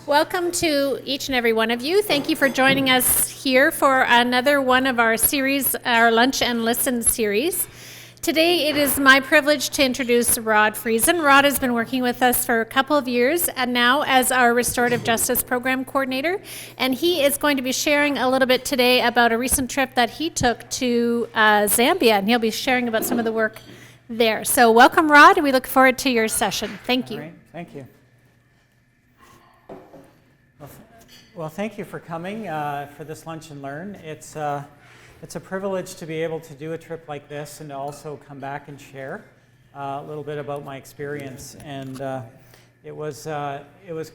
Welcome to each and every one of you. Thank you for joining us here for another one of our series, our Lunch and Listen series. Today it is my privilege to introduce Rod Friesen. Rod has been working with us for a couple of years and now as our Restorative Justice Program Coordinator. And he is going to be sharing a little bit today about a recent trip that he took to Zambia. And he'll be sharing about some of the work there. So welcome, Rod, and we look forward to your session. Thank you. All right, thank you. Well, thank you for coming for this Lunch and Learn. It's a privilege to be able to do a trip like this and to also come back and share a little bit about my experience. And it was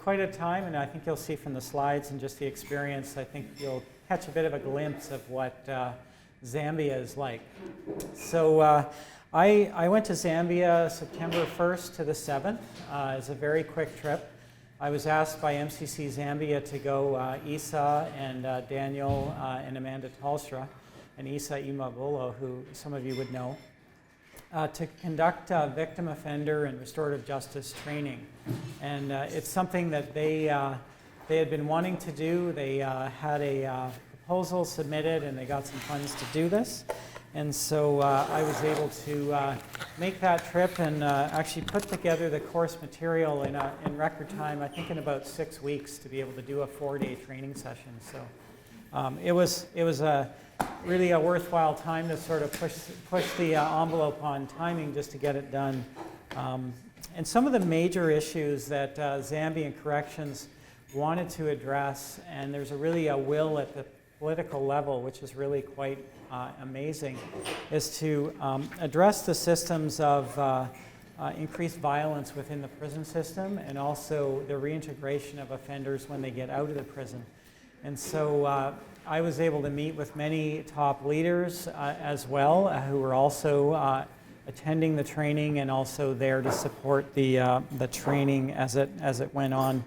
quite a time, and I think you'll see from the slides and just the experience, I think you'll catch a bit of a glimpse of what Zambia is like. So I went to Zambia September 1st to the 7th. It's a very quick trip. I was asked by MCC Zambia to go, Isa and Daniel and Amanda Talstra, and Isa Imabolo, who some of you would know, to conduct victim offender and restorative justice training. And it's something that they had been wanting to do. They had a proposal submitted and they got some funds to do this. And so I was able to make that trip and actually put together the course material in record time, I think in about 6 weeks, to be able to do a 4-day training session. So it was really a worthwhile time to sort of push the envelope on timing just to get it done. And some of the major issues that Zambian Corrections wanted to address, and there's really a will at the political level, which is really quite amazing, is to address the systems of increased violence within the prison system and also the reintegration of offenders when they get out of the prison. And so I was able to meet with many top leaders as well who were also attending the training and also there to support the training as it went on.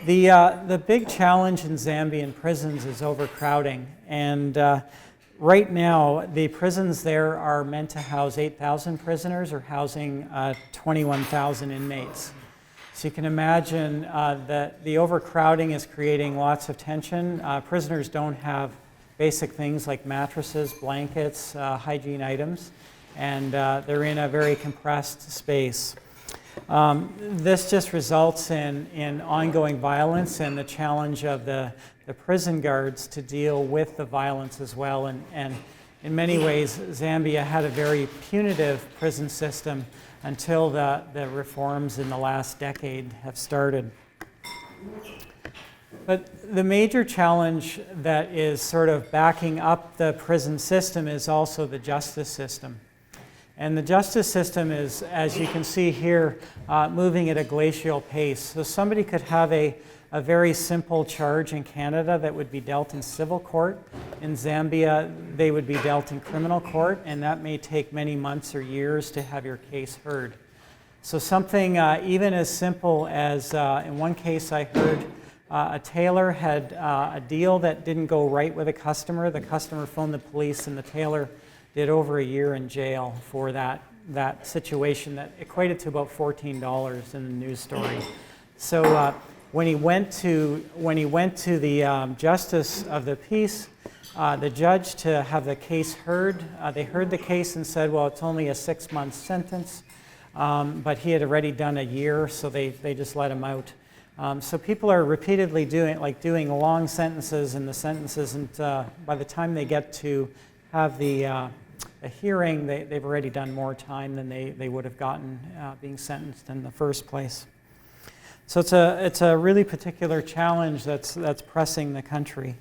The big challenge in Zambian prisons is overcrowding, and right now the prisons there are meant to house 8,000 prisoners or housing 21,000 inmates. So you can imagine that the overcrowding is creating lots of tension. Prisoners don't have basic things like mattresses, blankets, hygiene items, and they're in a very compressed space. This just results in ongoing violence and the challenge of the prison guards to deal with the violence as well. And in many ways, Zambia had a very punitive prison system until the reforms in the last decade have started. But the major challenge that is sort of backing up the prison system is also the justice system. And the justice system is, as you can see here, moving at a glacial pace. So somebody could have a very simple charge in Canada that would be dealt in civil court. In Zambia, they would be dealt in criminal court, and that may take many months or years to have your case heard. So something even as simple as, in one case I heard, a tailor had a deal that didn't go right with a customer. The customer phoned the police, and the tailor did over a year in jail for that situation that equated to about $14 in the news story. So when he went to the justice of the peace, the judge to have the case heard, they heard the case and said, well, it's only a 6-month sentence, but he had already done a year, so they just let him out. So people are repeatedly doing long sentences, and the sentences, and by the time they get to have a hearing, they've already done more time than they would have gotten being sentenced in the first place. So it's a really particular challenge that's pressing the country.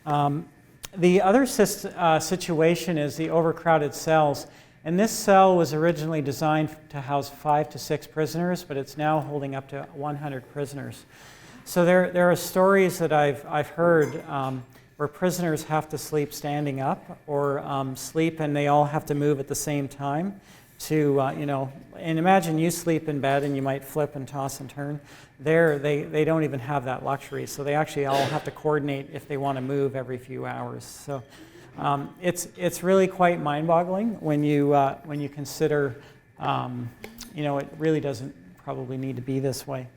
The other situation is the overcrowded cells. And this cell was originally designed to house 5 to 6 prisoners, but it's now holding up to 100 prisoners. So there are stories that I've heard where prisoners have to sleep standing up or sleep and they all have to move at the same time to, and imagine you sleep in bed and you might flip and toss and turn. There, they don't even have that luxury, so they actually all have to coordinate if they want to move every few hours. So it's really quite mind-boggling when you consider, it really doesn't probably need to be this way.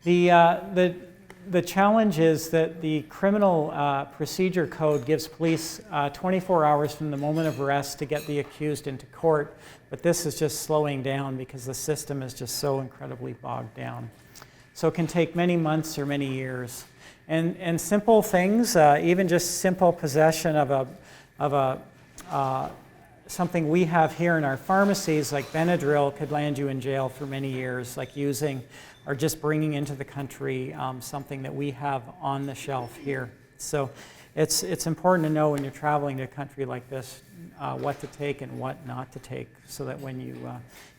The challenge is that the criminal procedure code gives police 24 hours from the moment of arrest to get the accused into court, but this is just slowing down because the system is just so incredibly bogged down. So it can take many months or many years. And simple things, even just simple possession of something we have here in our pharmacies, like Benadryl, could land you in jail for many years, like using or just bringing into the country something that we have on the shelf here. So it's important to know when you're traveling to a country like this what to take and what not to take, so that when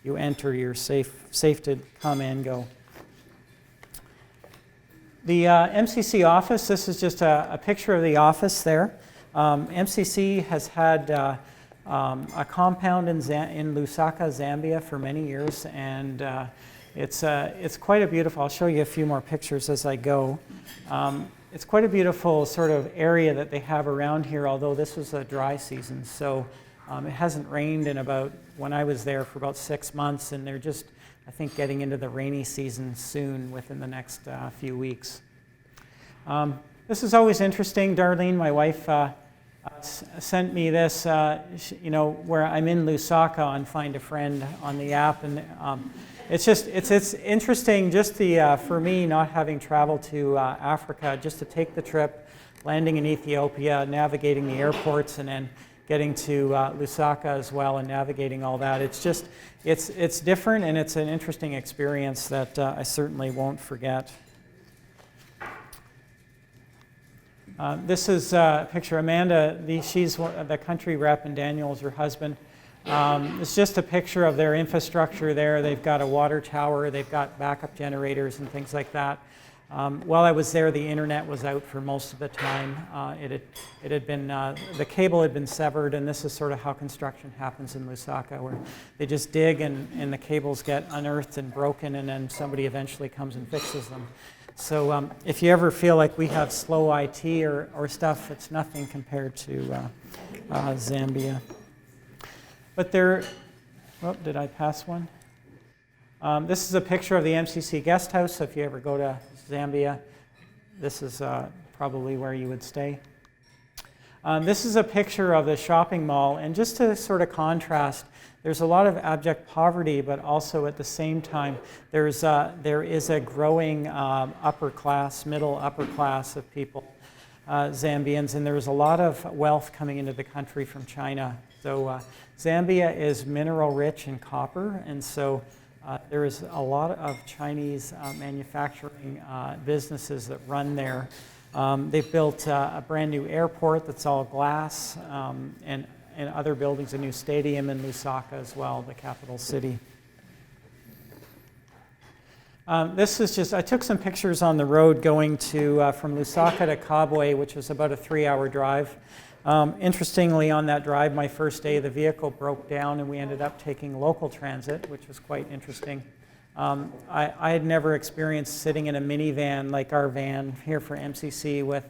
you enter, you're safe to come and go. The MCC office, this is just a picture of the office there. MCC has had a compound in Lusaka, Zambia for many years, and it's quite a beautiful, I'll show you a few more pictures as I go. It's quite a beautiful sort of area that they have around here, although this was a dry season, so it hasn't rained in when I was there, for about 6 months, and they're just, I think, getting into the rainy season soon, within the next few weeks. This is always interesting. Darlene, my wife, sent me this, where I'm in Lusaka on Find a Friend on the app, and it's interesting, just for me, not having traveled to Africa, just to take the trip, landing in Ethiopia, navigating the airports, and then getting to Lusaka as well, and navigating all that. It's different, and it's an interesting experience that I certainly won't forget. This is a picture of Amanda. She's the country rep, and Daniel is her husband. It's just a picture of their infrastructure there. They've got a water tower, they've got backup generators and things like that. While I was there, the internet was out for most of the time. It had been, the cable had been severed, and this is sort of how construction happens in Lusaka, where they just dig and the cables get unearthed and broken, and then somebody eventually comes and fixes them. So if you ever feel like we have slow IT or stuff, it's nothing compared to Zambia. But did I pass one? This is a picture of the MCC guest house. So if you ever go to Zambia, this is probably where you would stay. This is a picture of the shopping mall, and just to sort of contrast, there's a lot of abject poverty, but also at the same time, there is a growing middle upper class of people, Zambians, and there's a lot of wealth coming into the country from China. So Zambia is mineral rich in copper, and so there is a lot of Chinese manufacturing businesses that run there. They've built a brand new airport that's all glass, and other buildings, a new stadium in Lusaka as well, the capital city. This is just, I took some pictures on the road going from Lusaka to Kabwe, which was about a 3-hour drive. Interestingly, on that drive, my first day, the vehicle broke down, and we ended up taking local transit, which was quite interesting. I had never experienced sitting in a minivan like our van here for MCC with,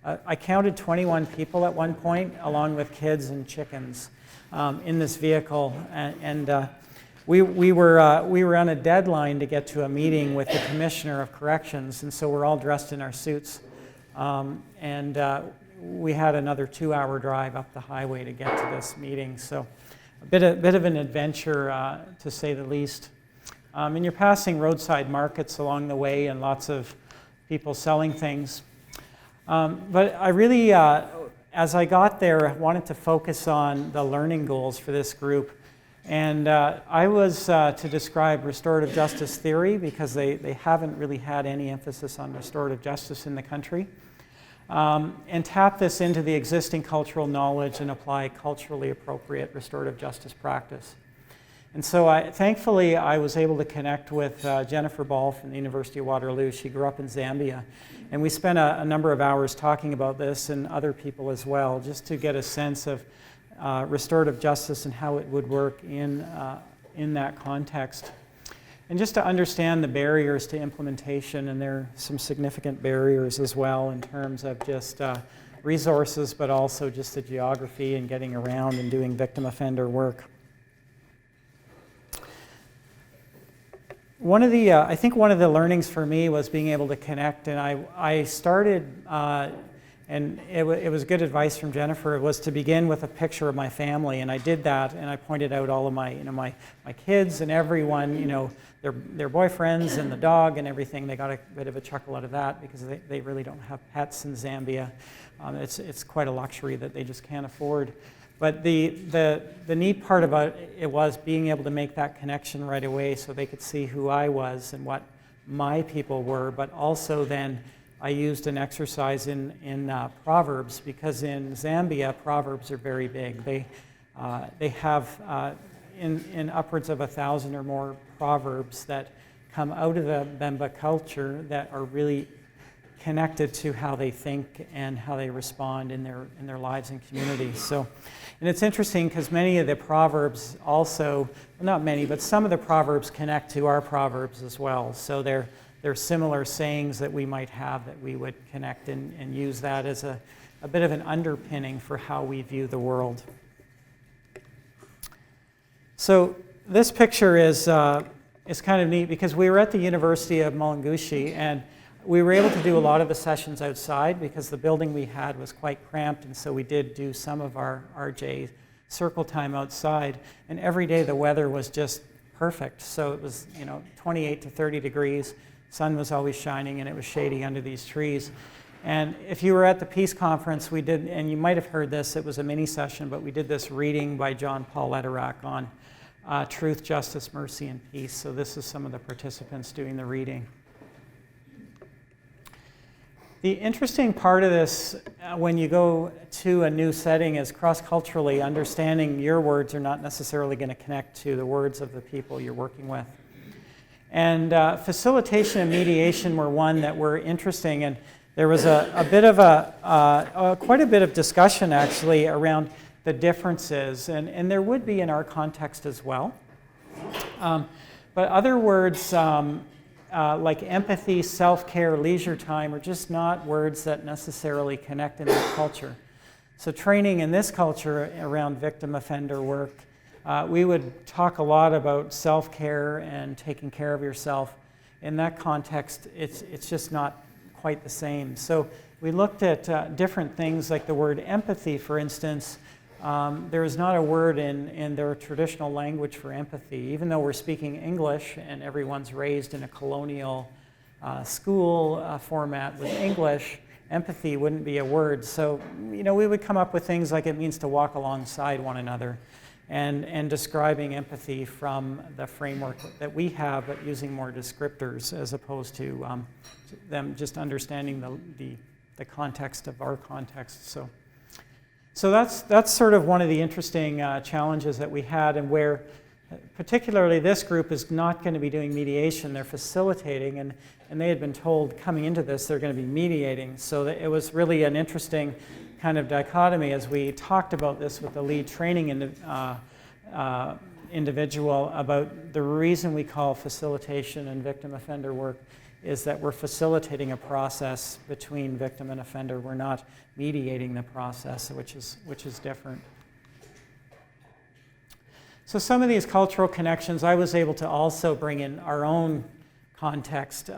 I counted 21 people at one point, along with kids and chickens, in this vehicle. And we were on a deadline to get to a meeting with the Commissioner of Corrections, and so we're all dressed in our suits. We had another 2-hour drive up the highway to get to this meeting. So a bit of an adventure, to say the least. And you're passing roadside markets along the way, and lots of people selling things. But I really, as I got there, wanted to focus on the learning goals for this group. And I was to describe restorative justice theory, because they haven't really had any emphasis on restorative justice in the country. And tap this into the existing cultural knowledge and apply culturally appropriate restorative justice practice. And so thankfully, I was able to connect with Jennifer Ball from the University of Waterloo. She grew up in Zambia. And we spent a number of hours talking about this, and other people as well, just to get a sense of restorative justice and how it would work in that context. And just to understand the barriers to implementation, and there are some significant barriers as well in terms of just resources, but also just the geography and getting around and doing victim offender work. I think one of the learnings for me was being able to connect, and I started, and it was good advice from Jennifer. It was to begin with a picture of my family, and I did that, and I pointed out all of my, my kids and everyone, their boyfriends and the dog and everything. They got a bit of a chuckle out of that because they really don't have pets in Zambia. It's quite a luxury that they just can't afford. But the neat part about it was being able to make that connection right away so they could see who I was and what my people were, but also then I used an exercise in Proverbs, because in Zambia, Proverbs are very big. They have in upwards of 1,000 or more Proverbs that come out of the Bemba culture that are really connected to how they think and how they respond in their lives and communities. So, and it's interesting because many of the Proverbs also, well, not many, but some of the Proverbs connect to our Proverbs as well. So they're similar sayings that we might have that we would connect and use that as a bit of an underpinning for how we view the world. So this picture is kind of neat because we were at the University of Mulungushi, and we were able to do a lot of the sessions outside because the building we had was quite cramped, and so we did do some of our RJ circle time outside, and every day the weather was just perfect. So it was 28 to 30 degrees, sun was always shining, and it was shady under these trees. And if you were at the Peace Conference, we did, and you might have heard this, it was a mini session, but we did this reading by John Paul Lederach on truth, justice, mercy, and peace. So this is some of the participants doing the reading. The interesting part of this, when you go to a new setting, is cross-culturally understanding your words are not necessarily going to connect to the words of the people you're working with. And facilitation and mediation were one that were interesting, and there was a bit of quite a bit of discussion actually around the differences, and there would be in our context as well. But other words like empathy, self-care, leisure time are just not words that necessarily connect in that culture. So training in this culture around victim offender work, we would talk a lot about self-care and taking care of yourself. In that context, it's just not quite the same. So we looked at different things like the word empathy, for instance. There is not a word in their traditional language for empathy, even though we're speaking English and everyone's raised in a colonial school format with English. Empathy wouldn't be a word. So, we would come up with things like it means to walk alongside one another and describing empathy from the framework that we have, but using more descriptors as opposed to them just understanding the context of our context. So that's sort of one of the interesting challenges that we had, and where particularly this group is not going to be doing mediation, they're facilitating, and they had been told coming into this they're going to be mediating. So that it was really an interesting kind of dichotomy as we talked about this with the lead training individual about the reason we call facilitation and victim offender work is that we're facilitating a process between victim and offender. We're not mediating the process, which is different. So some of these cultural connections, I was able to also bring in our own context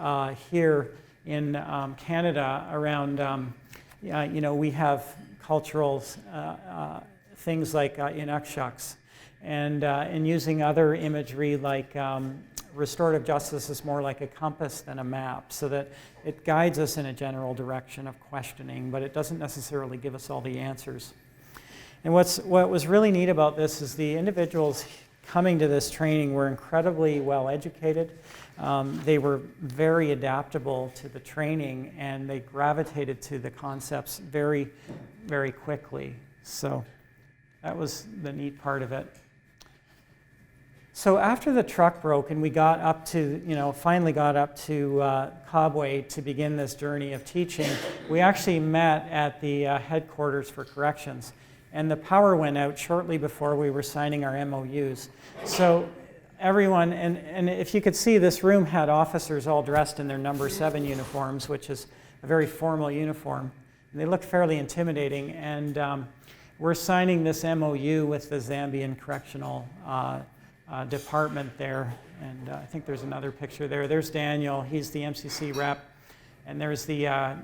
here in Canada around, we have cultural things like inukshuks, and using other imagery like restorative justice is more like a compass than a map, so that it guides us in a general direction of questioning, but it doesn't necessarily give us all the answers. And what was really neat about this is the individuals coming to this training were incredibly well educated. They were very adaptable to the training, and they gravitated to the concepts very, very quickly. So that was the neat part of it. So after the truck broke and we got up to, finally got up to Kabwe to begin this journey of teaching, we actually met at the headquarters for corrections. And the power went out shortly before we were signing our MOUs. So everyone, and if you could see, this room had officers all dressed in their number 7 uniforms, which is a very formal uniform. And they looked fairly intimidating. And we're signing this MOU with the Zambian Correctional Department there, And I think there's another picture there. There's Daniel, he's the MCC rep. And there's the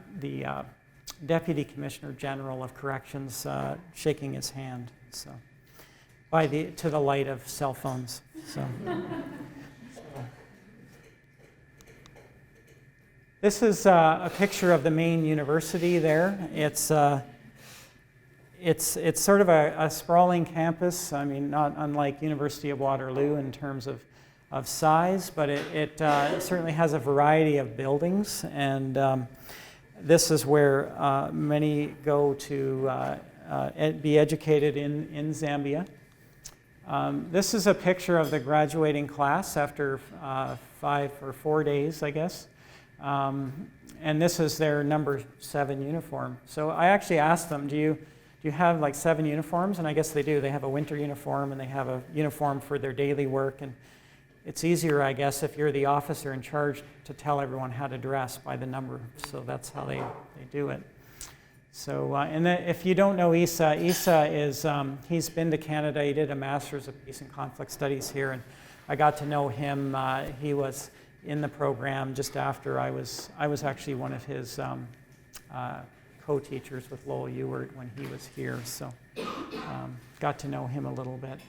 Deputy Commissioner General of Corrections shaking his hand, so to the light of cell phones. So. This is a picture of the main university there. It's sort of a sprawling campus. I mean, not unlike University of Waterloo in terms of size, but it certainly has a variety of buildings, and this is where many go to be educated in Zambia. This is a picture of the graduating class after 5 or 4 days, I guess. And this is their number 7 uniform. So I actually asked them, do you have like 7 uniforms? And I guess they do. They have a winter uniform and they have a uniform for their daily work. And it's easier, I guess, if you're the officer in charge to tell everyone how to dress by the number. So that's how they do it. So, and then if you don't know Isa is, he's been to Canada. He did a Master's of Peace and Conflict Studies here. And I got to know him. He was in the program just after I was actually one of his co-teachers with Lowell Ewart when he was here. So got to know him a little bit.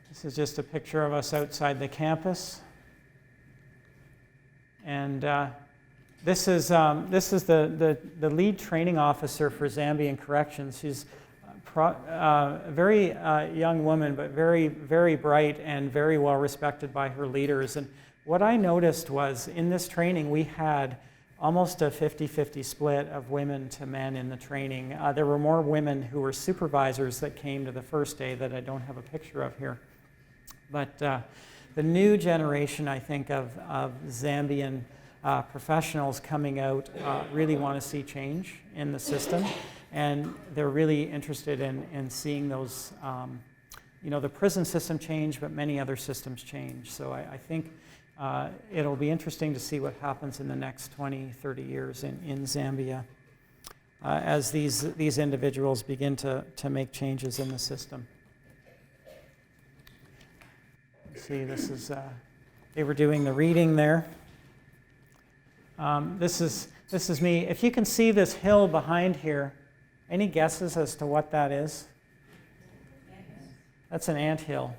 This is just a picture of us outside the campus. And this is the lead training officer for Zambian Corrections. She's a very young woman, but very, very bright and very well respected by her leaders. And what I noticed was in this training, we had almost a 50-50 split of women to men in the training. There were more women who were supervisors that came to the first day that I don't have a picture of here. But the new generation, I think, of Zambian professionals coming out really want to see change in the system. And they're really interested in seeing those, the prison system change, but many other systems change. So I think it'll be interesting to see what happens in the next 20, 30 years in Zambia as these individuals begin to make changes in the system. See, this is, they were doing the reading there. This is me. If you can see this hill behind here, any guesses as to what that is? That's an anthill.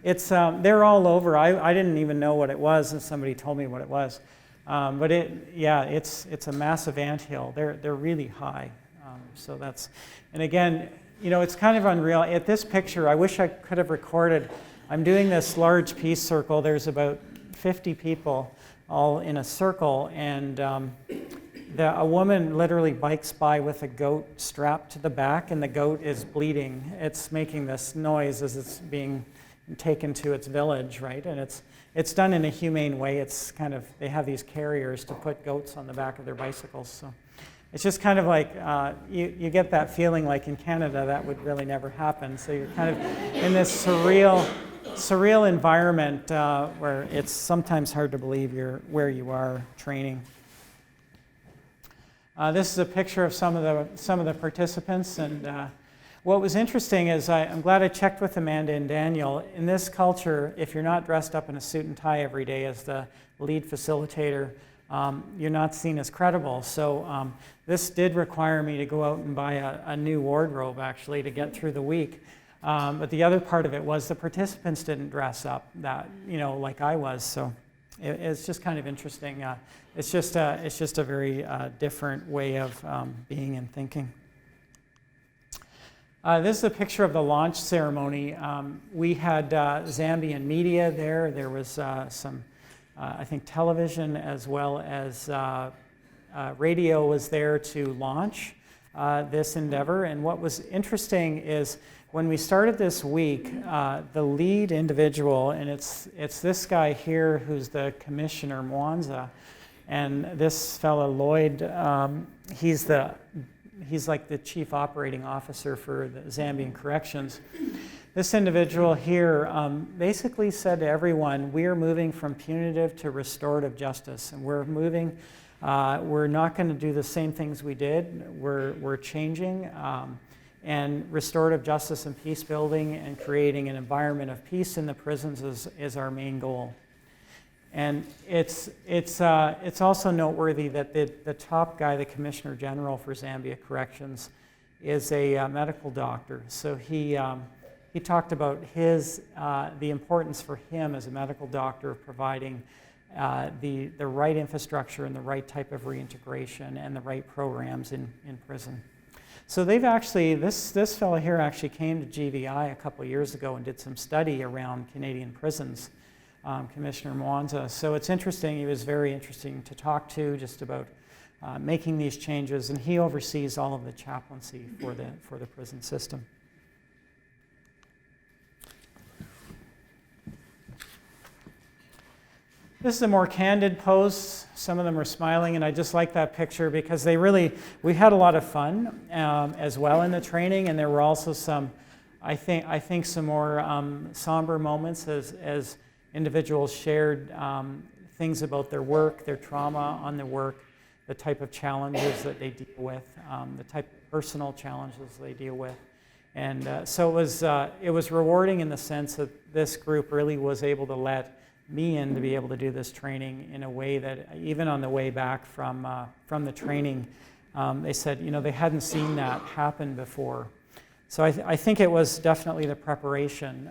It's, they're all over. I didn't even know what it was, and somebody told me what it was. But it's a massive anthill. They're really high. So that's, and again, it's kind of unreal. At this picture, I wish I could have recorded. I'm doing this large peace circle. There's about 50 people all in a circle, and a woman literally bikes by with a goat strapped to the back, and the goat is bleeding. It's making this noise as it's being taken to its village, right? And it's done in a humane way. It's kind of, they have these carriers to put goats on the back of their bicycles. So it's just kind of like, you get that feeling like in Canada that would really never happen. So you're kind of in this surreal environment where it's sometimes hard to believe you're where you are training. This is a picture of some of the participants, and what was interesting is I'm glad I checked with Amanda and Daniel. In this culture, if you're not dressed up in a suit and tie every day as the lead facilitator, you're not seen as credible. So this did require me to go out and buy a new wardrobe actually to get through the week. But the other part of it was the participants didn't dress up that, like I was. So it's just kind of interesting. It's just a very different way of being and thinking. This is a picture of the launch ceremony. We had Zambian media there. There was some, I think, television as well as radio was there to launch this endeavor. And what was interesting is when we started this week, the lead individual, and it's this guy here who's the Commissioner Mwanza, and this fellow Lloyd, he's like the Chief Operating Officer for the Zambian Corrections. This individual here basically said to everyone, we are moving from punitive to restorative justice, and we're moving. We're not going to do the same things we did. We're changing. And restorative justice and peace building and creating an environment of peace in the prisons is our main goal. And it's also noteworthy that the top guy, the Commissioner General for Zambia Corrections, is a medical doctor. So he talked about the importance for him as a medical doctor of providing the right infrastructure and the right type of reintegration and the right programs in prison. So they've actually, this fellow here actually came to GVI a couple of years ago and did some study around Canadian prisons, Commissioner Mwanza. So it's interesting, he was very interesting to talk to just about making these changes, and he oversees all of the chaplaincy for the prison system. This is a more candid pose. Some of them are smiling, and I just like that picture because we had a lot of fun as well in the training, and there were also some, I think some more somber moments as individuals shared things about their work, their trauma on their work, the type of challenges that they deal with, the type of personal challenges they deal with. And so it was rewarding in the sense that this group really was able to let me in to be able to do this training in a way that even on the way back from the training, they said, they hadn't seen that happen before. So I think it was definitely the preparation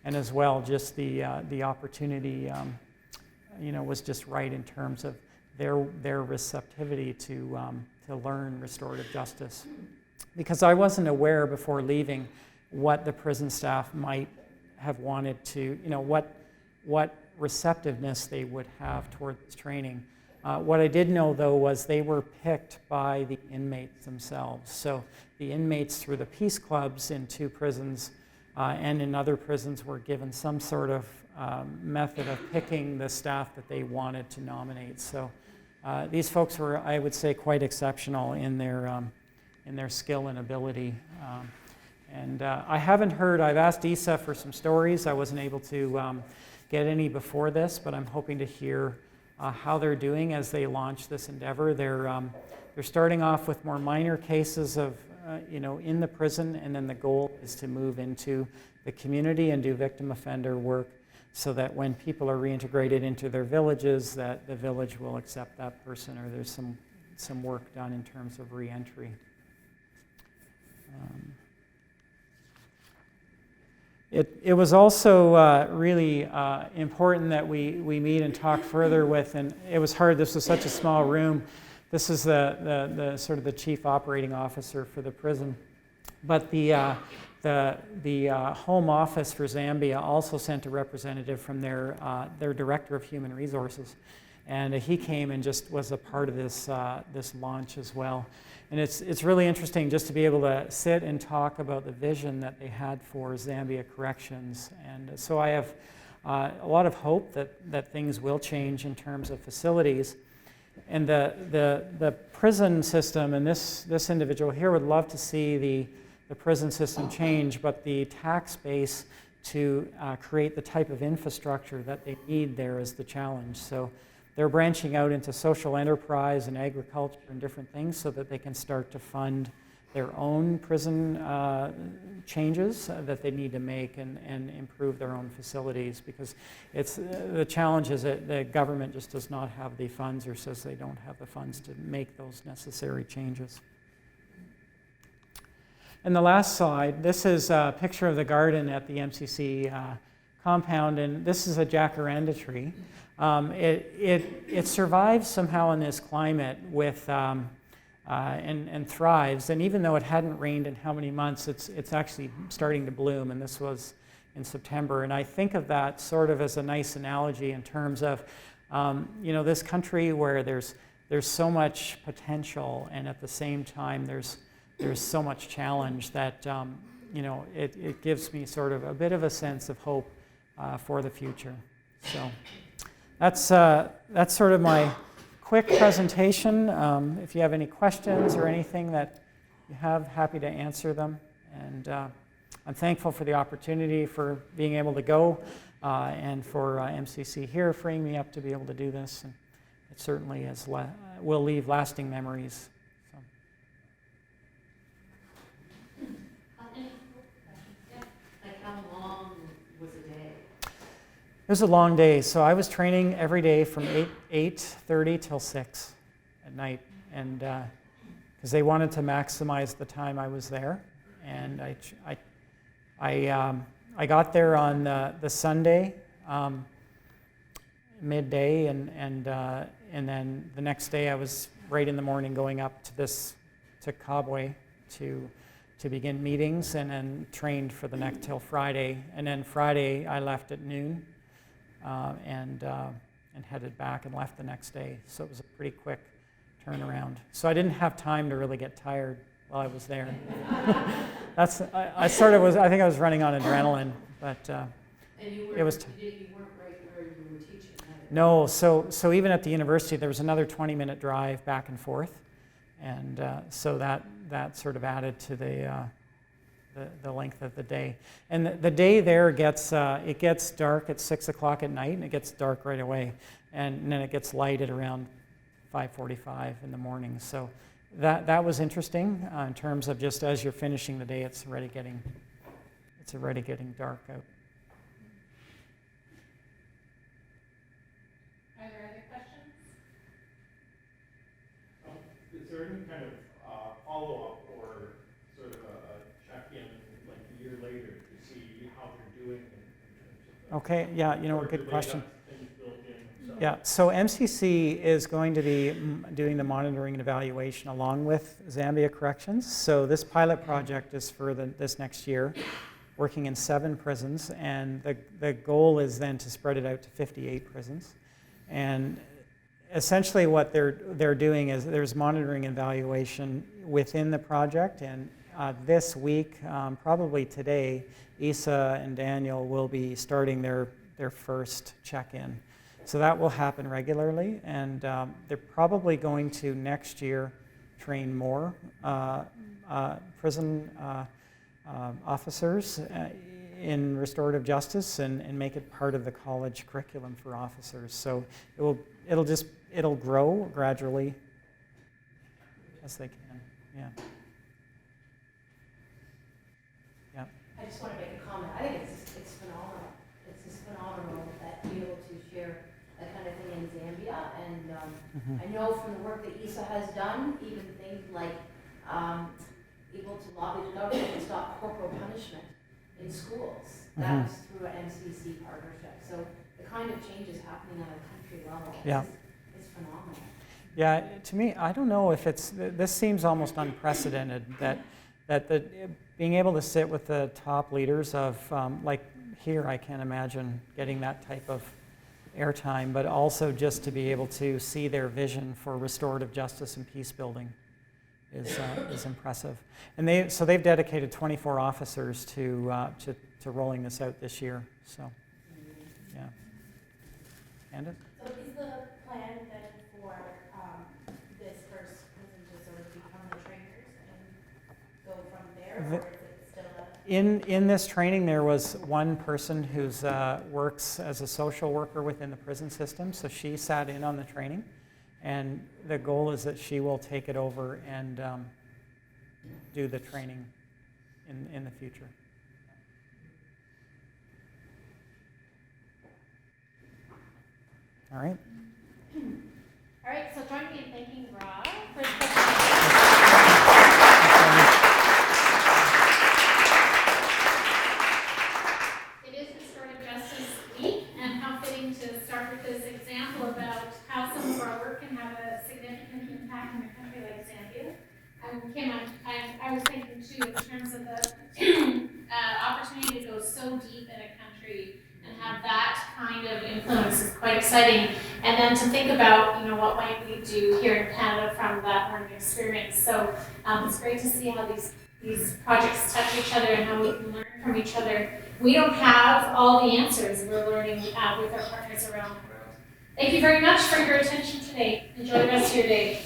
and as well just the opportunity, was just right in terms of their receptivity to learn restorative justice. Because I wasn't aware before leaving what the prison staff might have wanted to, what receptiveness they would have toward this training. What I did know, though, was they were picked by the inmates themselves. So the inmates through the peace clubs in 2 prisons and in other prisons were given some sort of method of picking the staff that they wanted to nominate. So these folks were, I would say, quite exceptional in their skill and ability. And I haven't heard, I've asked Isa for some stories. I wasn't able to get any before this, but I'm hoping to hear how they're doing as they launch this endeavor. They're starting off with more minor cases of, in the prison, and then the goal is to move into the community and do victim offender work so that when people are reintegrated into their villages, that the village will accept that person, or there's some work done in terms of reentry. It was also really important that we meet and talk further with, and it was hard. This was such a small room. This is the sort of the chief operating officer for the prison, but the Home Office for Zambia also sent a representative from their director of human resources, and he came and just was a part of this launch as well. And it's really interesting just to be able to sit and talk about the vision that they had for Zambia Corrections. And so I have a lot of hope that things will change in terms of facilities. And the prison system, and this individual here would love to see the prison system change, but the tax base to create the type of infrastructure that they need there is the challenge. So they're branching out into social enterprise and agriculture and different things so that they can start to fund their own prison changes that they need to make and improve their own facilities, because the challenge is that the government just does not have the funds, or says they don't have the funds to make those necessary changes. And the last slide, this is a picture of the garden at the MCC compound, and this is a jacaranda tree. It survives somehow in this climate with and thrives. And even though it hadn't rained in how many months, it's actually starting to bloom. And this was in September. And I think of that sort of as a nice analogy in terms of this country where there's so much potential, and at the same time there's so much challenge that it gives me sort of a bit of a sense of hope for the future. So. That's sort of my quick presentation. If you have any questions or anything that you have, happy to answer them. And I'm thankful for the opportunity for being able to go and for MCC here freeing me up to be able to do this. And it certainly will leave lasting memories. So. It was a long day, so I was training every day from 8:30 till 6 at night, and because they wanted to maximize the time I was there, and I got there on the Sunday midday, and then the next day I was right in the morning going up to Kabwe to begin meetings, and then trained for the next till Friday, and then Friday I left at noon. And headed back and left the next day. So it was a pretty quick turnaround. So I didn't have time to really get tired while I was there. I think I was running on adrenaline, but it was. You weren't right where you were teaching. Right? No, so even at the university there was another 20-minute drive back and forth, and so that sort of added to the length of the day. And the day there gets dark at 6 o'clock at night, and it gets dark right away. And then it gets light at around 5:45 in the morning. So that was interesting in terms of just as you're finishing the day, it's already getting dark out. Are there other questions? Is there any kind of follow-up or sort of a check-in like a year later to see how they're doing in terms of Okay, yeah, a good they question. got things built in themselves? Yeah, so MCC is going to be doing the monitoring and evaluation along with Zambian Corrections. So this pilot project is for this next year, working in 7 prisons, and the goal is then to spread it out to 58 prisons. And essentially what they're doing is there's monitoring and evaluation within the project, and this week, probably today, Isa and Daniel will be starting their first check-in. So that will happen regularly, and they're probably going to next year train more prison officers in restorative justice and make it part of the college curriculum for officers. So it'll grow gradually as they can. Yeah. Yeah. I just want to make a comment. I think it's phenomenal. It's just phenomenal that you're able to share that kind of thing in Zambia. And I know from the work that Isa has done, even things like able to lobby the government to stop corporal punishment in schools. That was through an MCC partnership. So the kind of changes happening on a country level is phenomenal. Yeah, to me, I don't know if this seems almost unprecedented that being able to sit with the top leaders of, like here, I can't imagine getting that type of airtime, but also just to be able to see their vision for restorative justice and peace building is impressive. And they've dedicated 24 officers to rolling this out this year. So, yeah. Candace? So is the plan then for this first prison to sort of become the trainers and go from there, or is it still In this training, there was one person who works as a social worker within the prison system, so she sat in on the training, and the goal is that she will take it over and do the training in the future. All right. All right, so join me in thanking Rod for his It is Restorative Justice Week, and how fitting to start with this example about how some of our work can have a significant impact in a country like Zambia. I was thinking too in terms of the opportunity to go so deep in a country and have that kind of influence is quite exciting. And then to think about, what might we do here in Canada from that learning experience. So it's great to see how these projects touch each other and how we can learn from each other. We don't have all the answers. We're learning with our partners around the world. Thank you very much for your attention today. Enjoy the rest of your day.